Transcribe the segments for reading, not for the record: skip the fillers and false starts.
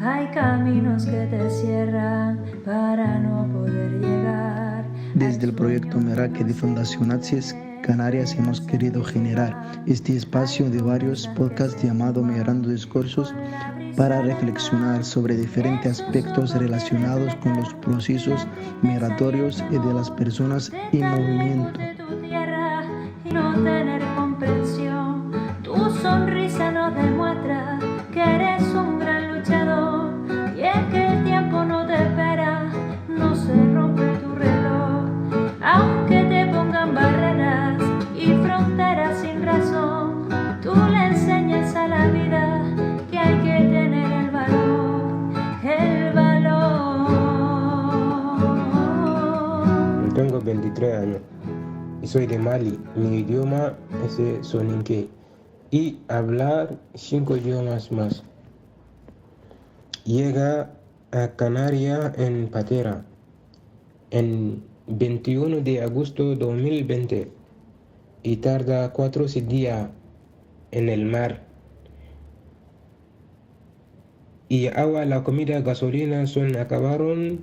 Hay caminos que te cierran para no poder llegar. Desde el proyecto Merak de Fundación ACCESS Canarias hemos querido generar este espacio de varios podcasts llamado Migrando Discursos para reflexionar sobre diferentes aspectos relacionados con los procesos migratorios y de las personas en movimiento. Y no tener comprensión, tu sonrisa nos demuestra que eres un gran luchador, y es que el tiempo no te espera, no se rompe tu reloj, aunque te pongan barreras y fronteras sin razón, tú le enseñas a la vida que hay que tener el valor, el valor. Tengo 23 años y soy de Mali. Mi idioma es el soninké y hablar 5 idiomas más. Llega a Canarias en patera en 21 de agosto de 2020 y tarda 4 días en el mar. Y agua, la comida, gasolina acabaron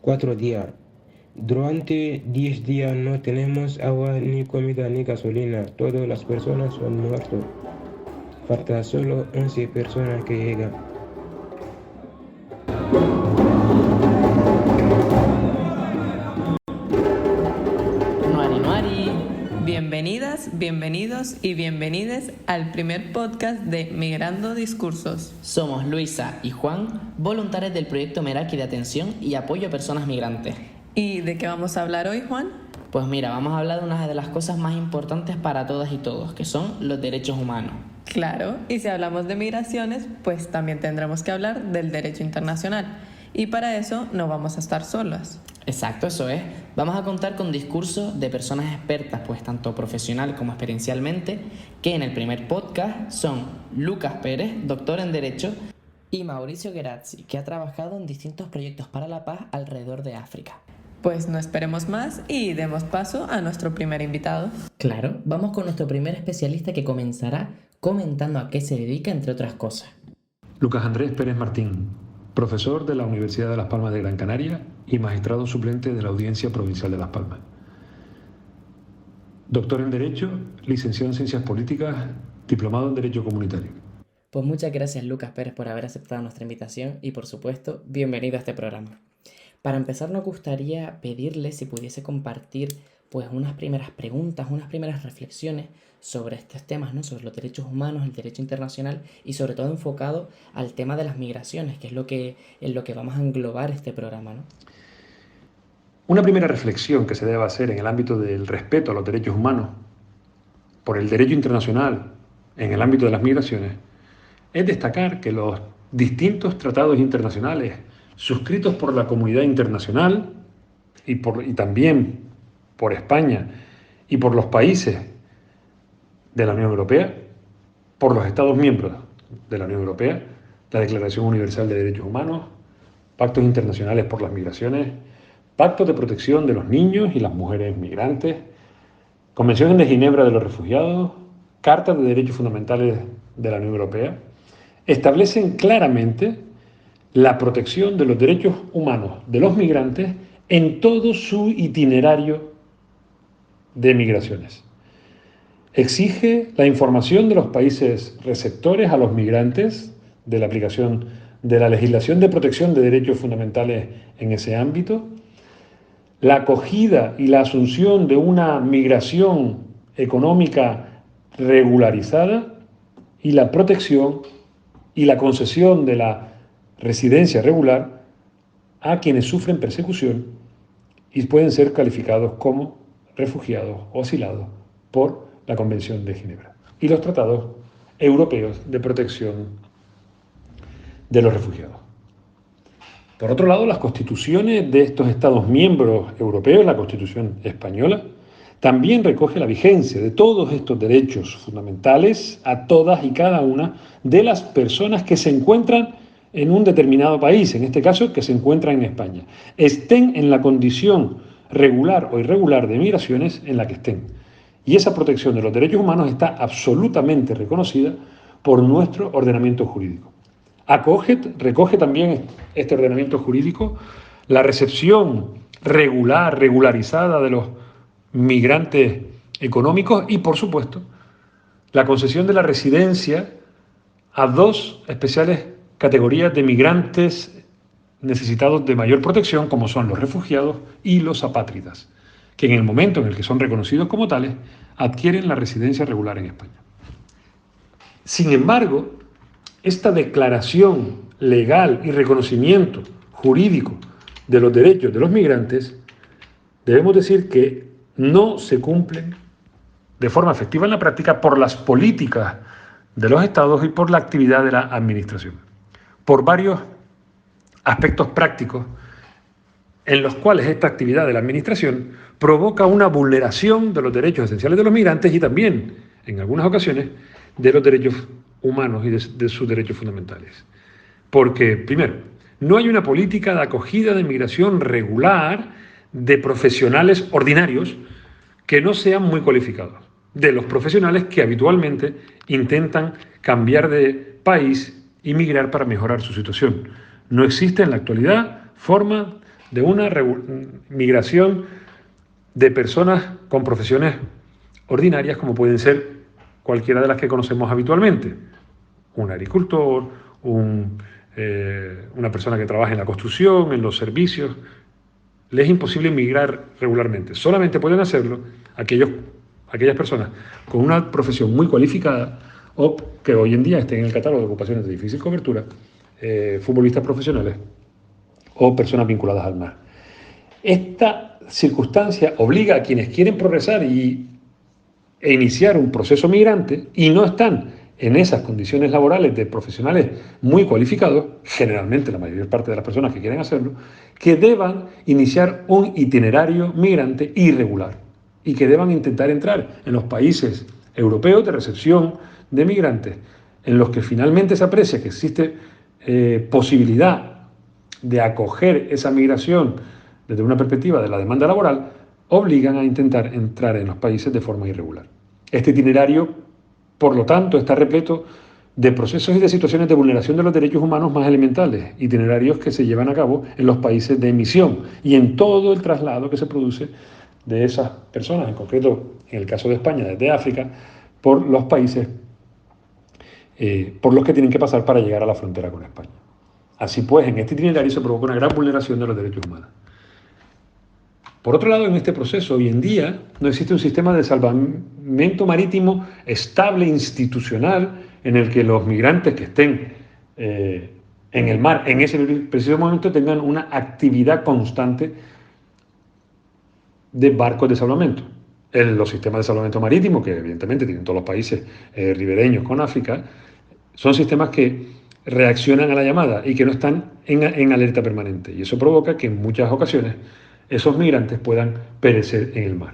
4 días. Durante 10 días no tenemos agua, ni comida, ni gasolina. Todas las personas son muertas. Falta solo 11 personas que llegan. Nuari Nuari. Bienvenidas, bienvenidos y bienvenides al primer podcast de Migrando Discursos. Somos Luisa y Juan, voluntarios del proyecto Meraki de atención y apoyo a personas migrantes. ¿Y de qué vamos a hablar hoy, Juan? Pues mira, vamos a hablar de una de las cosas más importantes para todas y todos, que son los derechos humanos. Claro, y si hablamos de migraciones, pues también tendremos que hablar del derecho internacional. Y para eso no vamos a estar solas. Exacto, eso es. Vamos a contar con discursos de personas expertas, pues tanto profesional como experiencialmente, que en el primer podcast son Lucas Pérez, doctor en Derecho, y Mauricio Gerazzi, que ha trabajado en distintos proyectos para la paz alrededor de África. Pues no esperemos más y demos paso a nuestro primer invitado. Claro, vamos con nuestro primer especialista que comenzará comentando a qué se dedica, entre otras cosas. Lucas Andrés Pérez Martín, profesor de la Universidad de Las Palmas de Gran Canaria y magistrado suplente de la Audiencia Provincial de Las Palmas. Doctor en Derecho, licenciado en Ciencias Políticas, diplomado en Derecho Comunitario. Pues muchas gracias, Lucas Pérez, por haber aceptado nuestra invitación y, por supuesto, bienvenido a este programa. Para empezar, nos gustaría pedirle si pudiese compartir pues unas primeras preguntas, unas primeras reflexiones sobre estos temas, ¿no? Sobre los derechos humanos, el derecho internacional y sobre todo enfocado al tema de las migraciones, que es en lo que vamos a englobar este programa, ¿no? Una primera reflexión que se debe hacer en el ámbito del respeto a los derechos humanos por el derecho internacional en el ámbito de las migraciones es destacar que los distintos tratados internacionales suscritos por la comunidad internacional y también por España y por los países de la Unión Europea, por los Estados miembros de la Unión Europea, la Declaración Universal de Derechos Humanos, pactos internacionales por las migraciones, pactos de protección de los niños y las mujeres migrantes, Convención de Ginebra de los Refugiados, Carta de Derechos Fundamentales de la Unión Europea, establecen claramente la protección de los derechos humanos de los migrantes en todo su itinerario de migraciones. Exige la información de los países receptores a los migrantes de la aplicación de la legislación de protección de derechos fundamentales en ese ámbito, la acogida y la asunción de una migración económica regularizada y la protección y la concesión de la residencia regular a quienes sufren persecución y pueden ser calificados como refugiados o asilados por la Convención de Ginebra y los tratados europeos de protección de los refugiados. Por otro lado, las constituciones de estos Estados miembros europeos, la Constitución española, también recoge la vigencia de todos estos derechos fundamentales a todas y cada una de las personas que se encuentran en un determinado país, en este caso que se encuentran en España, estén en la condición regular o irregular de migraciones en la que estén. Y esa protección de los derechos humanos está absolutamente reconocida por nuestro ordenamiento jurídico. recoge también este ordenamiento jurídico la recepción regularizada de los migrantes económicos y, por supuesto, la concesión de la residencia a dos especiales categorías de migrantes necesitados de mayor protección, como son los refugiados y los apátridas, que en el momento en el que son reconocidos como tales, adquieren la residencia regular en España. Sin embargo, esta declaración legal y reconocimiento jurídico de los derechos de los migrantes, debemos decir que no se cumplen de forma efectiva en la práctica por las políticas de los estados y por la actividad de la administración, por varios aspectos prácticos en los cuales esta actividad de la administración provoca una vulneración de los derechos esenciales de los migrantes y también, en algunas ocasiones, de los derechos humanos y de sus derechos fundamentales. Porque, primero, no hay una política de acogida de migración regular de profesionales ordinarios que no sean muy cualificados, de los profesionales que habitualmente intentan cambiar de país y migrar para mejorar su situación. No existe en la actualidad forma de una migración de personas con profesiones ordinarias como pueden ser cualquiera de las que conocemos habitualmente. Un agricultor, una persona que trabaja en la construcción, en los servicios. Les es imposible migrar regularmente. Solamente pueden hacerlo aquellas personas con una profesión muy cualificada o que hoy en día estén en el catálogo de ocupaciones de difícil cobertura, futbolistas profesionales o personas vinculadas al mar. Esta circunstancia obliga a quienes quieren progresar e iniciar un proceso migrante y no están en esas condiciones laborales de profesionales muy cualificados, generalmente la mayor parte de las personas que quieren hacerlo, que deban iniciar un itinerario migrante irregular y que deban intentar entrar en los países europeos de recepción de migrantes, en los que finalmente se aprecia que existe posibilidad de acoger esa migración desde una perspectiva de la demanda laboral, obligan a intentar entrar en los países de forma irregular. Este itinerario, por lo tanto, está repleto de procesos y de situaciones de vulneración de los derechos humanos más elementales, itinerarios que se llevan a cabo en los países de emisión y en todo el traslado que se produce de esas personas, en concreto, en el caso de España, desde África, por los países por los que tienen que pasar para llegar a la frontera con España. Así pues, en este itinerario se provoca una gran vulneración de los derechos humanos. Por otro lado, en este proceso, hoy en día, no existe un sistema de salvamento marítimo estable, institucional, en el que los migrantes que estén en el mar en ese preciso momento tengan una actividad constante de barcos de salvamento. Los sistemas de salvamento marítimo, que evidentemente tienen todos los países ribereños con África, son sistemas que reaccionan a la llamada y que no están en alerta permanente. Y eso provoca que en muchas ocasiones esos migrantes puedan perecer en el mar.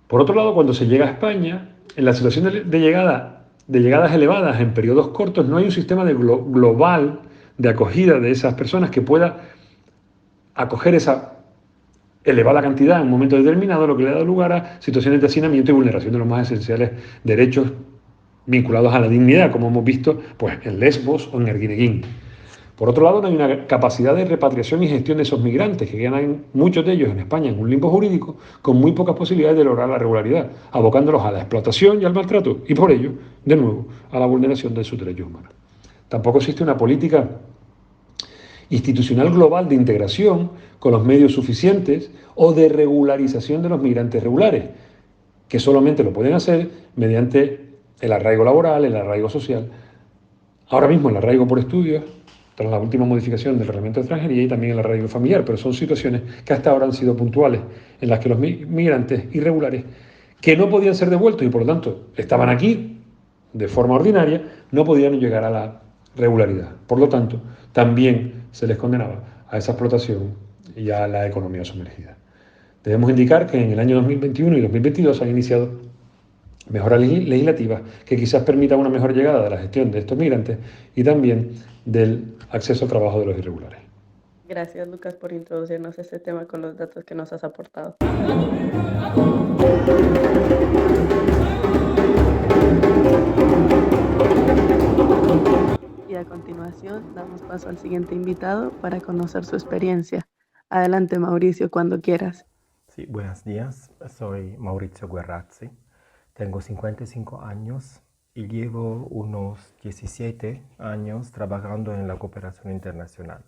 Por otro lado, cuando se llega a España, en la situación de llegadas elevadas en periodos cortos, no hay un sistema global de acogida de esas personas que pueda acoger esa elevada cantidad en un momento determinado, lo que le da lugar a situaciones de hacinamiento y vulneración de los más esenciales derechos vinculados a la dignidad, como hemos visto pues, en Lesbos o en Arguineguín. Por otro lado, no hay una capacidad de repatriación y gestión de esos migrantes, que quedan muchos de ellos en España en un limbo jurídico, con muy pocas posibilidades de lograr la regularidad, abocándolos a la explotación y al maltrato, y por ello, de nuevo, a la vulneración de sus derechos humanos. Tampoco existe una política institucional global de integración con los medios suficientes o de regularización de los migrantes regulares, que solamente lo pueden hacer mediante el arraigo laboral, el arraigo social, ahora mismo el arraigo por estudios, tras la última modificación del reglamento de extranjería y también el arraigo familiar, pero son situaciones que hasta ahora han sido puntuales, en las que los migrantes irregulares, que no podían ser devueltos y por lo tanto estaban aquí de forma ordinaria, no podían llegar a la regularidad. Por lo tanto, también se les condenaba a esa explotación y a la economía sumergida. Debemos indicar que en el año 2021 y 2022 se han iniciado mejoras legislativas que quizás permitan una mejor llegada de la gestión de estos migrantes y también del acceso al trabajo de los irregulares. Gracias, Lucas, por introducirnos a este tema con los datos que nos has aportado. Y a continuación damos paso al siguiente invitado para conocer su experiencia. Adelante, Mauricio, cuando quieras. Sí, buenos días. Soy Maurizio Guerrazzi. Tengo 55 años y llevo unos 17 años trabajando en la cooperación internacional.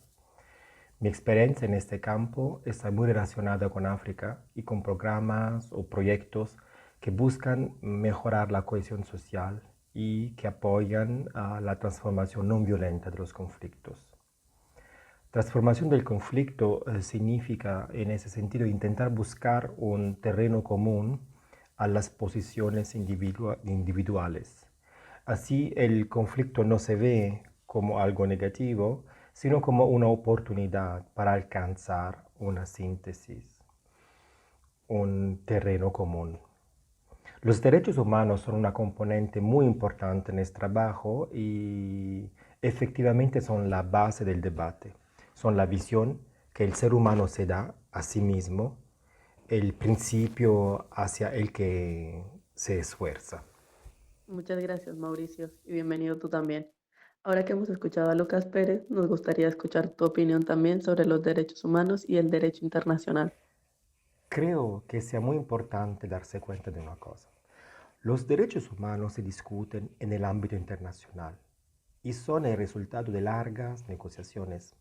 Mi experiencia en este campo está muy relacionada con África y con programas o proyectos que buscan mejorar la cohesión social y que apoyan a la transformación no violenta de los conflictos. Transformación del conflicto significa, en ese sentido, intentar buscar un terreno común a las posiciones individuales. Así, el conflicto no se ve como algo negativo, sino como una oportunidad para alcanzar una síntesis, un terreno común. Los derechos humanos son una componente muy importante en este trabajo y efectivamente son la base del debate. Son la visión que el ser humano se da a sí mismo, el principio hacia el que se esfuerza. Muchas gracias, Mauricio, y bienvenido tú también. Ahora que hemos escuchado a Lucas Pérez, nos gustaría escuchar tu opinión también sobre los derechos humanos y el derecho internacional. Creo que sea muy importante darse cuenta de una cosa. Los derechos humanos se discuten en el ámbito internacional y son el resultado de largas negociaciones.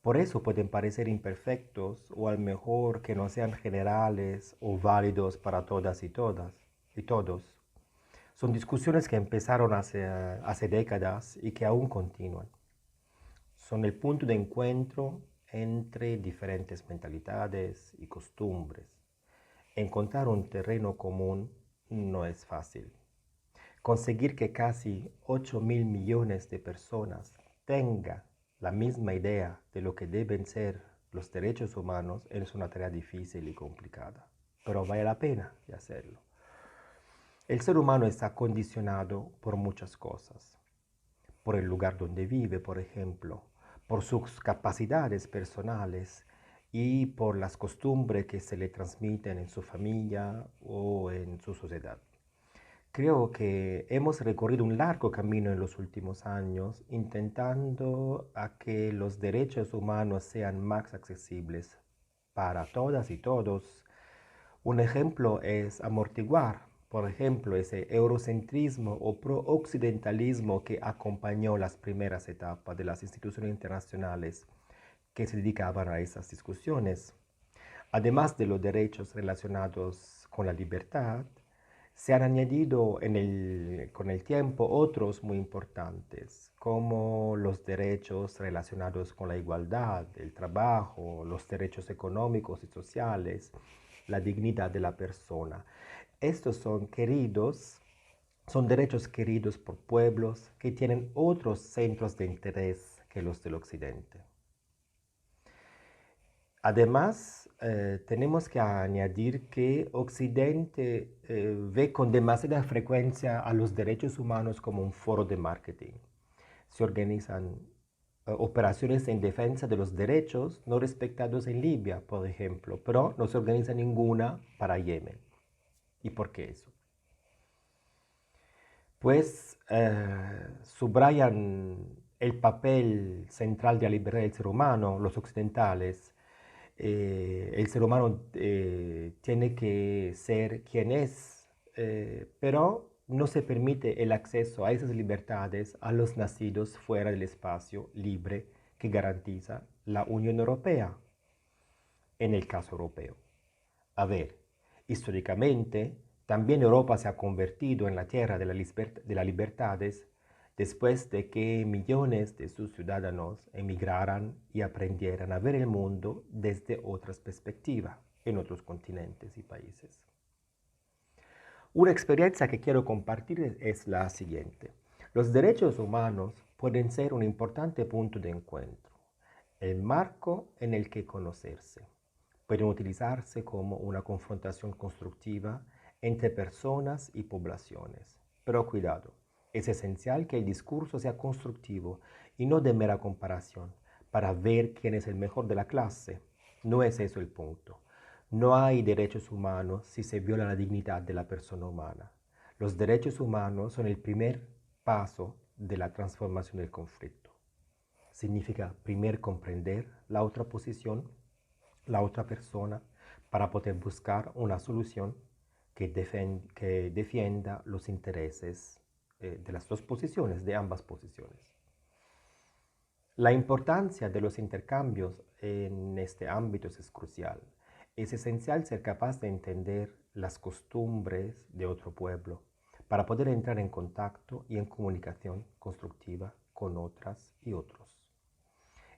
Por eso pueden parecer imperfectos o a lo mejor que no sean generales o válidos para todas y todos. Son discusiones que empezaron hace décadas y que aún continúan. Son el punto de encuentro entre diferentes mentalidades y costumbres. Encontrar un terreno común no es fácil. Conseguir que casi 8.000 millones de personas tengan la misma idea de lo que deben ser los derechos humanos es una tarea difícil y complicada, pero vale la pena de hacerlo. El ser humano está condicionado por muchas cosas, por el lugar donde vive, por ejemplo, por sus capacidades personales y por las costumbres que se le transmiten en su familia o en su sociedad. Creo que hemos recorrido un largo camino en los últimos años intentando a que los derechos humanos sean más accesibles para todas y todos. Un ejemplo es amortiguar, por ejemplo, ese eurocentrismo o pro-occidentalismo que acompañó las primeras etapas de las instituciones internacionales que se dedicaban a esas discusiones. Además de los derechos relacionados con la libertad, se han añadido con el tiempo otros muy importantes, como los derechos relacionados con la igualdad, el trabajo, los derechos económicos y sociales, la dignidad de la persona. Estos son derechos queridos por pueblos que tienen otros centros de interés que los del Occidente. Además, tenemos que añadir que Occidente ve con demasiada frecuencia a los derechos humanos como un foro de marketing. Se organizan operaciones en defensa de los derechos no respetados en Libia, por ejemplo, pero no se organiza ninguna para Yemen. ¿Y por qué eso? Pues subrayan el papel central de la libertad del ser humano, los occidentales. El ser humano tiene que ser quien es, pero no se permite el acceso a esas libertades a los nacidos fuera del espacio libre que garantiza la Unión Europea, en el caso europeo. A ver, históricamente, también Europa se ha convertido en la tierra de las libertades después de que millones de sus ciudadanos emigraran y aprendieran a ver el mundo desde otras perspectivas en otros continentes y países. Una experiencia que quiero compartir es la siguiente. Los derechos humanos pueden ser un importante punto de encuentro, el marco en el que conocerse. Pueden utilizarse como una confrontación constructiva entre personas y poblaciones. Pero cuidado, es esencial que el discurso sea constructivo y no de mera comparación, para ver quién es el mejor de la clase. No es eso el punto. No hay derechos humanos si se viola la dignidad de la persona humana. Los derechos humanos son el primer paso de la transformación del conflicto. Significa primero comprender la otra posición, la otra persona, para poder buscar una solución que defienda los intereses de las dos posiciones, de ambas posiciones. La importancia de los intercambios en este ámbito es crucial. Es esencial ser capaz de entender las costumbres de otro pueblo para poder entrar en contacto y en comunicación constructiva con otras y otros.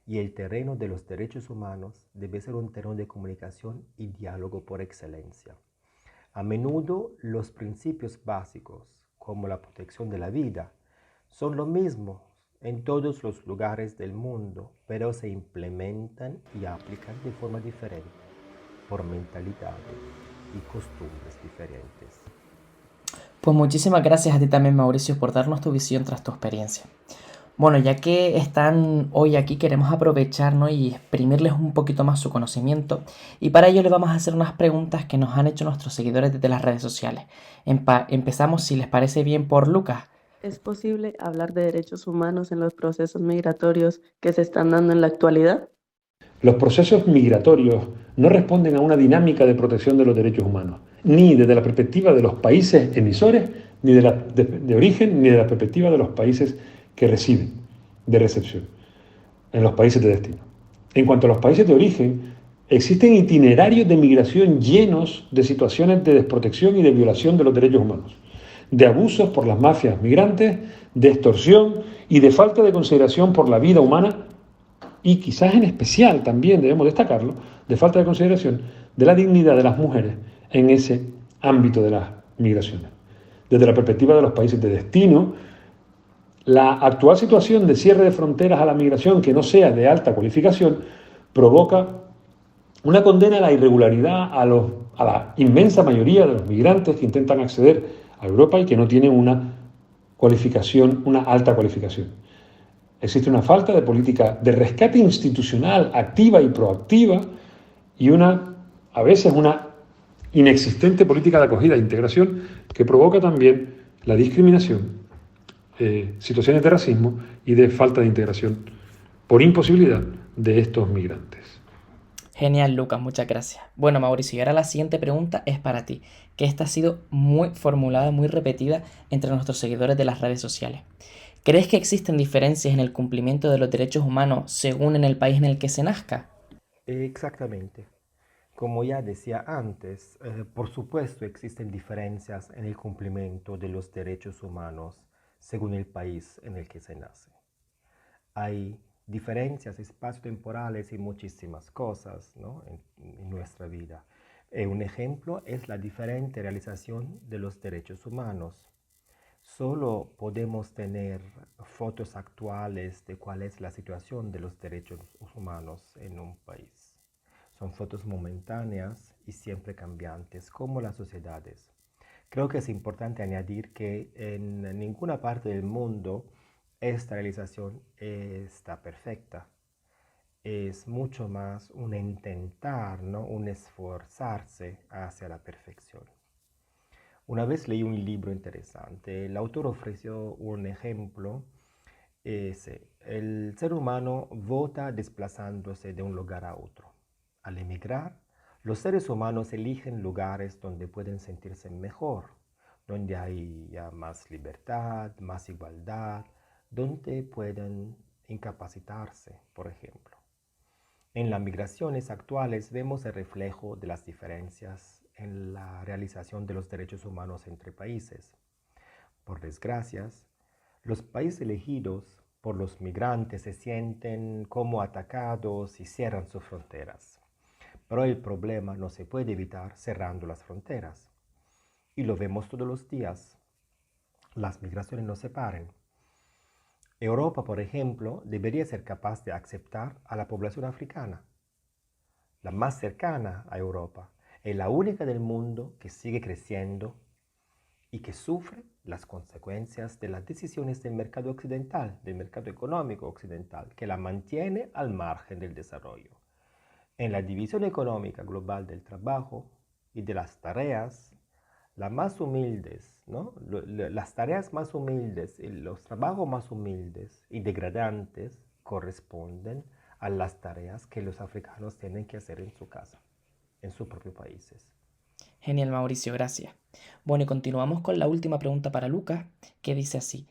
Y el terreno de los derechos humanos debe ser un terreno de comunicación y diálogo por excelencia. A menudo los principios básicos, como la protección de la vida, son lo mismo en todos los lugares del mundo, pero se implementan y aplican de forma diferente, por mentalidades y costumbres diferentes. Pues muchísimas gracias a ti también, Mauricio, por darnos tu visión tras tu experiencia. Bueno, ya que están hoy aquí, queremos aprovechar, ¿no?, y exprimirles un poquito más su conocimiento, y para ello les vamos a hacer unas preguntas que nos han hecho nuestros seguidores desde las redes sociales. Empezamos, si les parece bien, por Lucas. ¿Es posible hablar de derechos humanos en los procesos migratorios que se están dando en la actualidad? Los procesos migratorios no responden a una dinámica de protección de los derechos humanos, ni desde la perspectiva de los países emisores, ni de origen, ni de la perspectiva de los países que reciben, de recepción, en los países de destino. En cuanto a los países de origen, existen itinerarios de migración llenos de situaciones de desprotección y de violación de los derechos humanos, de abusos por las mafias migrantes, de extorsión y de falta de consideración por la vida humana, y quizás en especial también debemos destacarlo, de falta de consideración de la dignidad de las mujeres en ese ámbito de las migraciones. Desde la perspectiva de los países de destino, la actual situación de cierre de fronteras a la migración que no sea de alta cualificación provoca una condena a la irregularidad a la inmensa mayoría de los migrantes que intentan acceder a Europa y que no tienen una cualificación, una alta cualificación. Existe una falta de política de rescate institucional activa y proactiva y a veces una inexistente política de acogida e integración que provoca también la discriminación, situaciones de racismo y de falta de integración por imposibilidad de estos migrantes. Genial, Lucas, muchas gracias. Bueno, Mauricio, y ahora la siguiente pregunta es para ti, que esta ha sido muy formulada, muy repetida entre nuestros seguidores de las redes sociales. ¿Crees que existen diferencias en el cumplimiento de los derechos humanos según en el país en el que se nazca? Exactamente. Como ya decía antes, por supuesto existen diferencias en el cumplimiento de los derechos humanos según el país en el que se nace. Hay diferencias espaciotemporales y muchísimas cosas, ¿no?, en nuestra vida. Un ejemplo es la diferente realización de los derechos humanos. Solo podemos tener fotos actuales de cuál es la situación de los derechos humanos en un país. Son fotos momentáneas y siempre cambiantes, como las sociedades. Creo que es importante añadir que en ninguna parte del mundo esta realización está perfecta. Es mucho más un intentar, ¿no?, un esforzarse hacia la perfección. Una vez leí un libro interesante. El autor ofreció un ejemplo. El ser humano vota desplazándose de un lugar a otro. Al emigrar, los seres humanos eligen lugares donde pueden sentirse mejor, donde hay más libertad, más igualdad, donde pueden incapacitarse, por ejemplo. En las migraciones actuales vemos el reflejo de las diferencias en la realización de los derechos humanos entre países. Por desgracia, los países elegidos por los migrantes se sienten como atacados y cierran sus fronteras. Pero el problema no se puede evitar cerrando las fronteras. Y lo vemos todos los días. Las migraciones nos separan. Europa, por ejemplo, debería ser capaz de aceptar a la población africana, la más cercana a Europa. Es la única del mundo que sigue creciendo y que sufre las consecuencias de las decisiones del mercado occidental, del mercado económico occidental, que la mantiene al margen del desarrollo. En la división económica global del trabajo y de las tareas, las más humildes, ¿no? Las tareas más humildes y los trabajos más humildes y degradantes corresponden a las tareas que los africanos tienen que hacer en su casa, en sus propios países. Genial, Mauricio, gracias. Bueno, y continuamos con la última pregunta para Lucas, que dice así: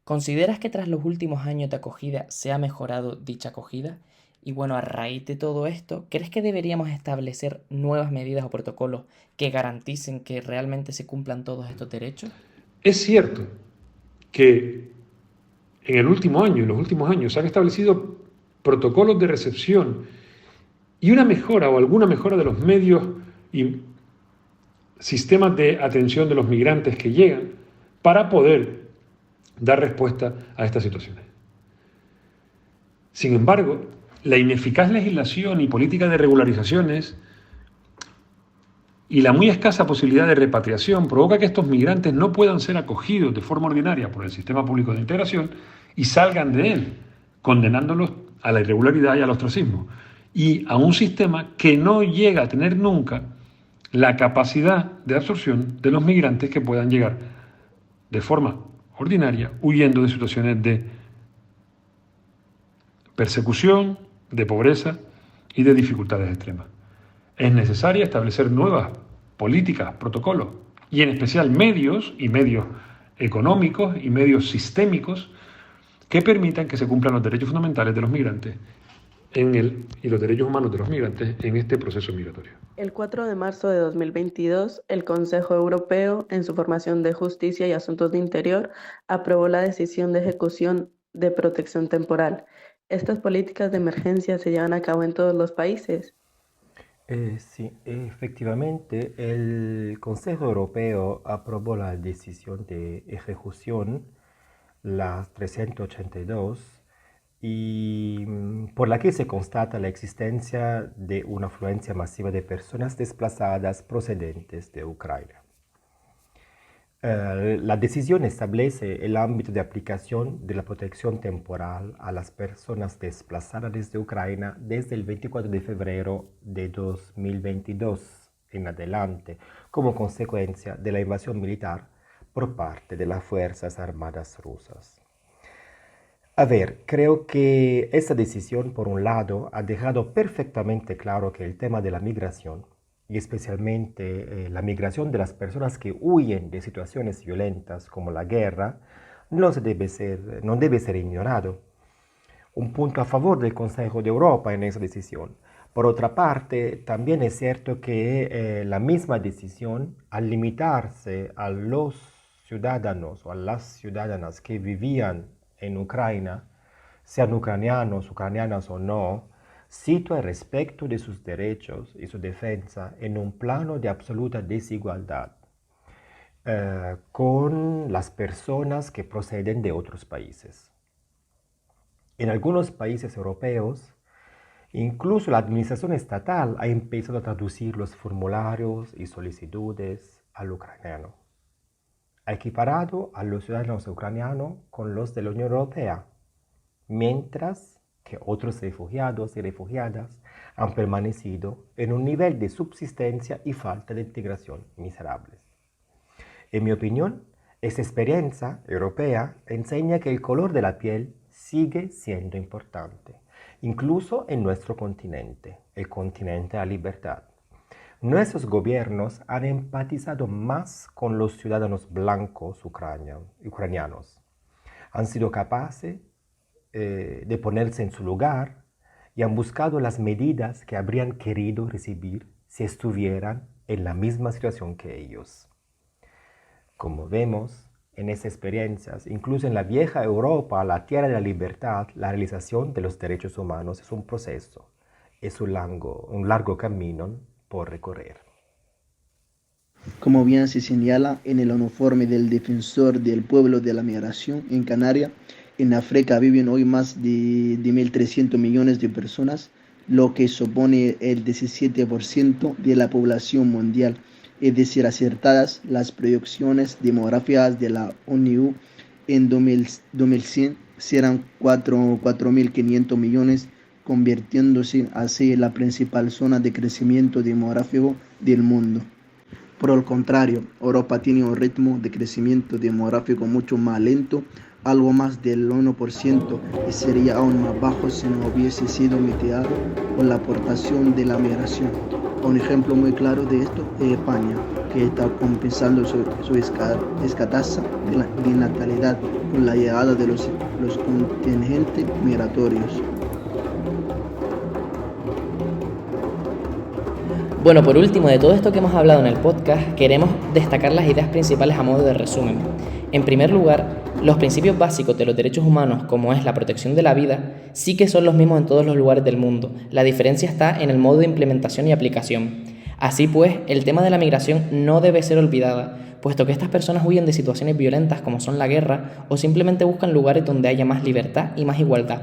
¿consideras que tras los últimos años de acogida se ha mejorado dicha acogida? Y bueno, a raíz de todo esto, ¿crees que deberíamos establecer nuevas medidas o protocolos que garanticen que realmente se cumplan todos estos derechos? Es cierto que en el último año, en los últimos años, se han establecido protocolos de recepción y una mejora o alguna mejora de los medios y sistemas de atención de los migrantes que llegan para poder dar respuesta a estas situaciones. Sin embargo, la ineficaz legislación y política de regularizaciones y la muy escasa posibilidad de repatriación provoca que estos migrantes no puedan ser acogidos de forma ordinaria por el sistema público de integración y salgan de él, condenándolos a la irregularidad y al ostracismo, y a un sistema que no llega a tener nunca la capacidad de absorción de los migrantes que puedan llegar de forma ordinaria, huyendo de situaciones de persecución, de pobreza y de dificultades extremas. Es necesario establecer nuevas políticas, protocolos, y en especial medios económicos y medios sistémicos que permitan que se cumplan los derechos fundamentales de los migrantes y los derechos humanos de los migrantes en este proceso migratorio. El 4 de marzo de 2022, el Consejo Europeo, en su formación de Justicia y Asuntos de Interior, aprobó la decisión de ejecución de protección temporal. ¿Estas políticas de emergencia se llevan a cabo en todos los países? Sí, efectivamente, el Consejo Europeo aprobó la decisión de ejecución, la 382, y por la que se constata la existencia de una afluencia masiva de personas desplazadas procedentes de Ucrania. La decisión establece el ámbito de aplicación de la protección temporal a las personas desplazadas desde Ucrania desde el 24 de febrero de 2022 en adelante, como consecuencia de la invasión militar por parte de las Fuerzas Armadas rusas. A ver, creo que esta decisión, por un lado, ha dejado perfectamente claro que el tema de la migración, y especialmente la migración de las personas que huyen de situaciones violentas como la guerra, no debe ser ignorado. Un punto a favor del Consejo de Europa en esa decisión. Por otra parte, también es cierto que la misma decisión, al limitarse a los ciudadanos o a las ciudadanas que vivían en Ucrania, sean ucranianas o no, sitúa el respeto de sus derechos y su defensa en un plano de absoluta desigualdad con las personas que proceden de otros países. En algunos países europeos, incluso la administración estatal ha empezado a traducir los formularios y solicitudes al ucraniano, ha equiparado a los ciudadanos ucranianos con los de la Unión Europea, mientras que otros refugiados y refugiadas han permanecido en un nivel de subsistencia y falta de integración miserables. En mi opinión, esta experiencia europea enseña que el color de la piel sigue siendo importante, incluso en nuestro continente, el continente de la libertad. Nuestros gobiernos han empatizado más con los ciudadanos blancos ucranianos. Han sido capaces de ponerse en su lugar y han buscado las medidas que habrían querido recibir si estuvieran en la misma situación que ellos. Como vemos en esas experiencias, incluso en la vieja Europa, la tierra de la libertad, la realización de los derechos humanos es un proceso, es un largo camino por recorrer. Como bien se señala en el uniforme del Defensor del Pueblo de la Migración en Canarias, en África viven hoy más de 1.300 millones de personas, lo que supone el 17% de la población mundial. Es decir, acertadas las proyecciones demográficas de la ONU, en 2100 serán 4.500 millones, convirtiéndose así en la principal zona de crecimiento demográfico del mundo. Por el contrario, Europa tiene un ritmo de crecimiento demográfico mucho más lento, algo más del 1%, y sería aún más bajo si no hubiese sido mitigado por la aportación de la migración. Un ejemplo muy claro de esto es España, que está compensando su escasa tasa de natalidad con la llegada de los contingentes migratorios. Bueno, por último, de todo esto que hemos hablado en el podcast, queremos destacar las ideas principales a modo de resumen. En primer lugar, los principios básicos de los derechos humanos, como es la protección de la vida, sí que son los mismos en todos los lugares del mundo. La diferencia está en el modo de implementación y aplicación. Así pues, el tema de la migración no debe ser olvidada, puesto que estas personas huyen de situaciones violentas como son la guerra o simplemente buscan lugares donde haya más libertad y más igualdad,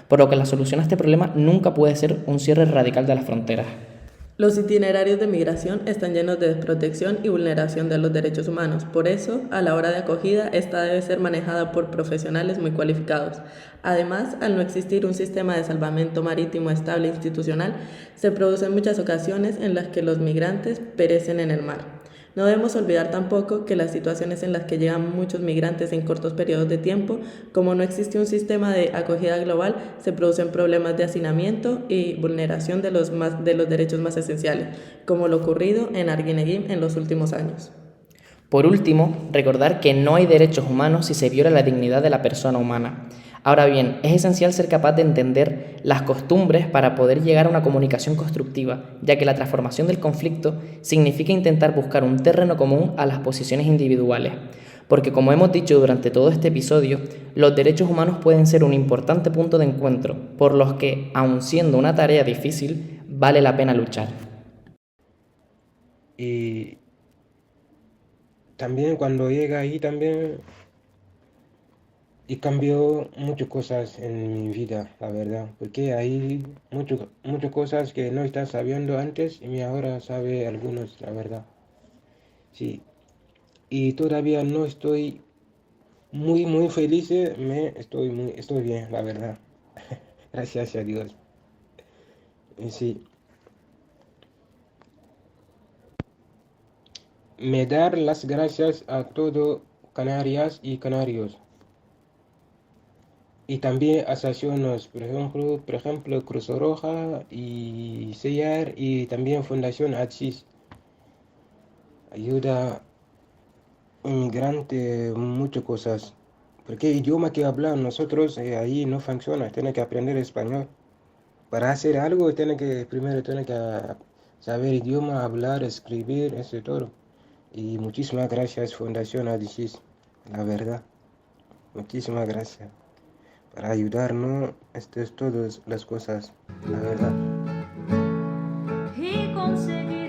por lo que la solución a este problema nunca puede ser un cierre radical de las fronteras. Los itinerarios de migración están llenos de desprotección y vulneración de los derechos humanos. Por eso, a la hora de acogida, esta debe ser manejada por profesionales muy cualificados. Además, al no existir un sistema de salvamento marítimo estable e institucional, se producen muchas ocasiones en las que los migrantes perecen en el mar. No debemos olvidar tampoco que las situaciones en las que llegan muchos migrantes en cortos periodos de tiempo, como no existe un sistema de acogida global, se producen problemas de hacinamiento y vulneración de los derechos más esenciales, como lo ocurrido en Arguineguín en los últimos años. Por último, recordar que no hay derechos humanos si se viola la dignidad de la persona humana. Ahora bien, es esencial ser capaz de entender las costumbres para poder llegar a una comunicación constructiva, ya que la transformación del conflicto significa intentar buscar un terreno común a las posiciones individuales. Porque como hemos dicho durante todo este episodio, los derechos humanos pueden ser un importante punto de encuentro, por los que, aun siendo una tarea difícil, vale la pena luchar. Y también cuando llega ahí también y cambió muchas cosas en mi vida, la verdad, porque hay muchas cosas que no estaba sabiendo antes y ahora sabe algunos, la verdad. Sí, y todavía no estoy muy feliz, estoy bien, la verdad. Gracias a Dios. Y sí, me dar las gracias a todo Canarias y Canarios. Y también asociaciones, por ejemplo Cruz Roja y CEAR y también Fundación AXIS. Ayuda a inmigrantes muchas cosas. Porque el idioma que hablan nosotros ahí no funciona, tiene que aprender español. Para hacer algo primero tiene que saber idioma, hablar, escribir, eso y todo. Y muchísimas gracias Fundación AXIS, la verdad. Muchísimas gracias. Para ayudarnos, esto es todas las cosas, la verdad. Y conseguir